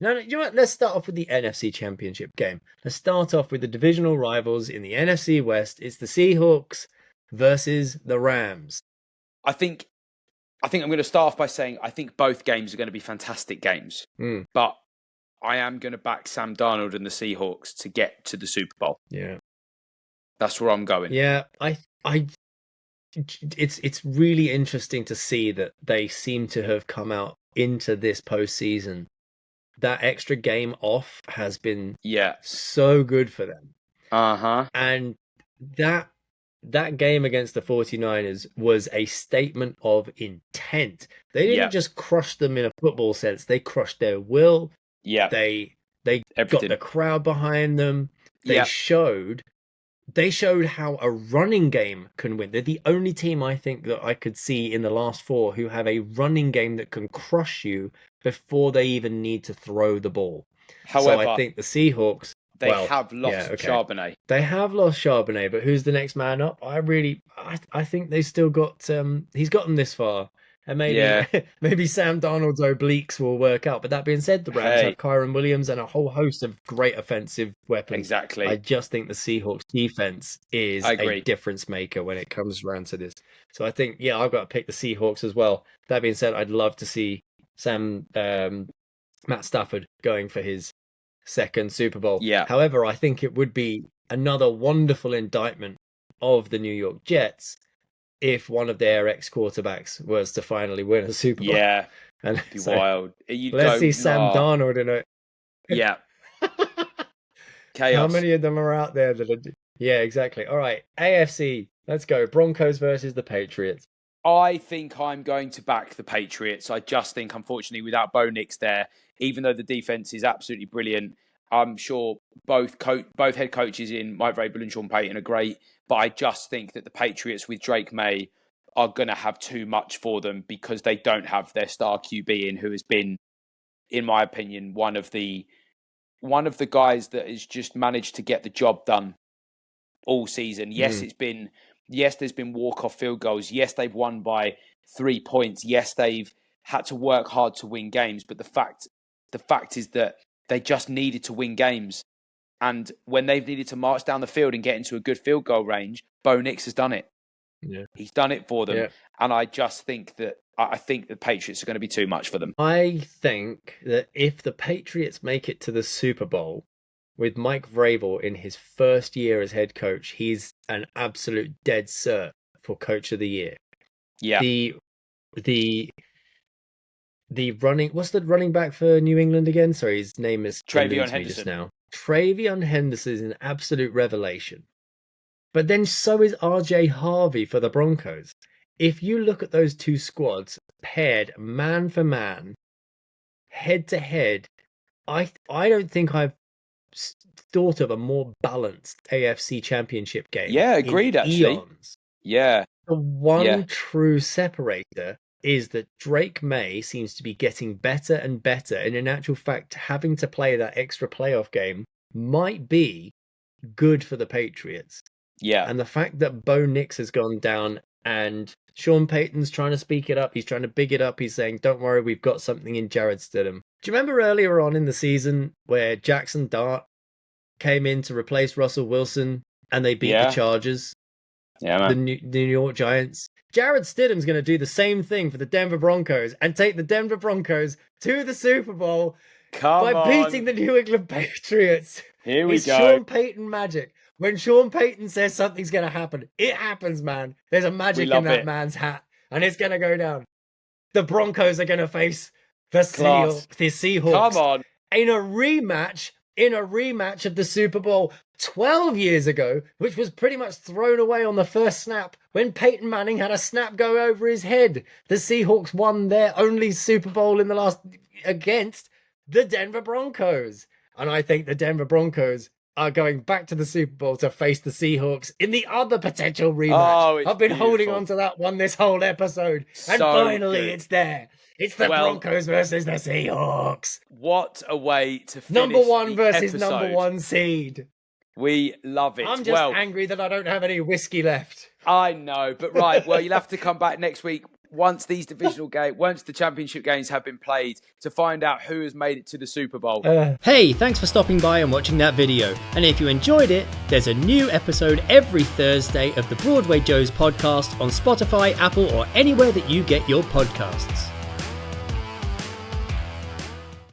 No, you know what? Let's start off with the NFC Championship game. Let's start off with the divisional rivals in the NFC West. It's the Seahawks versus the Rams. I think I'm going to start off by saying I think both games are going to be fantastic games. But I am going to back Sam Darnold and the Seahawks to get to the Super Bowl. Yeah. That's where I'm going. Yeah, it's really interesting to see that they seem to have come out into this postseason. That extra game off has been so good for them. And that game against the 49ers was a statement of intent. They didn't just crush them in a football sense. They crushed their will. Yeah. They got the crowd behind them. They showed how a running game can win. They're the only team I think that I could see in the last four who have a running game that can crush you before they even need to throw the ball. However, so I think the Seahawks... They have lost Charbonnet. They have lost Charbonnet, but who's the next man up? I think they still got... he's gotten this far. And maybe Sam Darnold's obliques will work out. But that being said, the Rams have Kyron Williams and a whole host of great offensive weapons. Exactly. I just think the Seahawks defense is a difference maker when it comes around to this. So I think, I've got to pick the Seahawks as well. That being said, I'd love to see Matt Stafford going for his second Super Bowl. Yeah. However, I think it would be another wonderful indictment of the New York Jets if one of their ex-quarterbacks was to finally win a Super Bowl. Yeah, and be wild. Let's see Sam Darnold in it. Yeah. Chaos. How many of them are out there that are... Yeah, exactly. All right, AFC, let's go. Broncos versus the Patriots. I think I'm going to back the Patriots. I just think, unfortunately, without Bo Nix there, even though the defense is absolutely brilliant, I'm sure both head coaches in Mike Vrabel and Sean Payton are great, but I just think that the Patriots with Drake May are going to have too much for them because they don't have their star QB in, who has been, in my opinion, one of the guys that has just managed to get the job done all season. Yes, there's been walk-off field goals. Yes, they've won by 3 points. Yes, they've had to work hard to win games, but the fact is that they just needed to win games. And when they've needed to march down the field and get into a good field goal range, Bo Nix has done it. Yeah. He's done it for them. Yeah. And I just think that I think the Patriots are going to be too much for them. I think that if the Patriots make it to the Super Bowl with Mike Vrabel in his first year as head coach, he's an absolute dead cert for Coach of the Year. Yeah. The running... What's the running back for New England again? Sorry, his name is... Travion Henderson. Just now. Travion Henderson is an absolute revelation. But then so is RJ Harvey for the Broncos. If you look at those two squads paired man for man, head to head, I don't think I've thought of a more balanced AFC Championship game. Yeah, agreed, actually. Eons. Yeah. The one true separator is that Drake May seems to be getting better and better. And in actual fact, having to play that extra playoff game might be good for the Patriots. Yeah. And the fact that Bo Nix has gone down and Sean Payton's trying to speak it up, he's trying to big it up, he's saying, don't worry, we've got something in Jarrett Stidham. Do you remember earlier on in the season where Jackson Dart came in to replace Russell Wilson and they beat the Chargers? Yeah, man. The New York Giants. Jarrett Stidham's going to do the same thing for the Denver Broncos and take the Denver Broncos to the Super Bowl by beating the New England Patriots. Here we go. Sean Payton magic. When Sean Payton says something's going to happen, it happens, man. There's a magic in that man's hat, and it's going to go down. The Broncos are going to face the Seahawks. Come on. In a rematch of the Super Bowl 12 years ago, which was pretty much thrown away on the first snap when Peyton Manning had a snap go over his head. The Seahawks won their only Super Bowl in the last against the Denver Broncos. And I think the Denver Broncos are going back to the Super Bowl to face the Seahawks in the other potential rematch. I've been holding on to that one this whole episode. And finally it's there. It's the Broncos versus the Seahawks. What a way to finish number one versus episode. Number one seed. We love it. I'm just angry that I don't have any whiskey left. I know, but right. Well, you'll have to come back next week once these divisional games, once the championship games have been played, to find out who has made it to the Super Bowl. Hey, thanks for stopping by and watching that video. And if you enjoyed it, there's a new episode every Thursday of the Broadway Joes podcast on Spotify, Apple, or anywhere that you get your podcasts.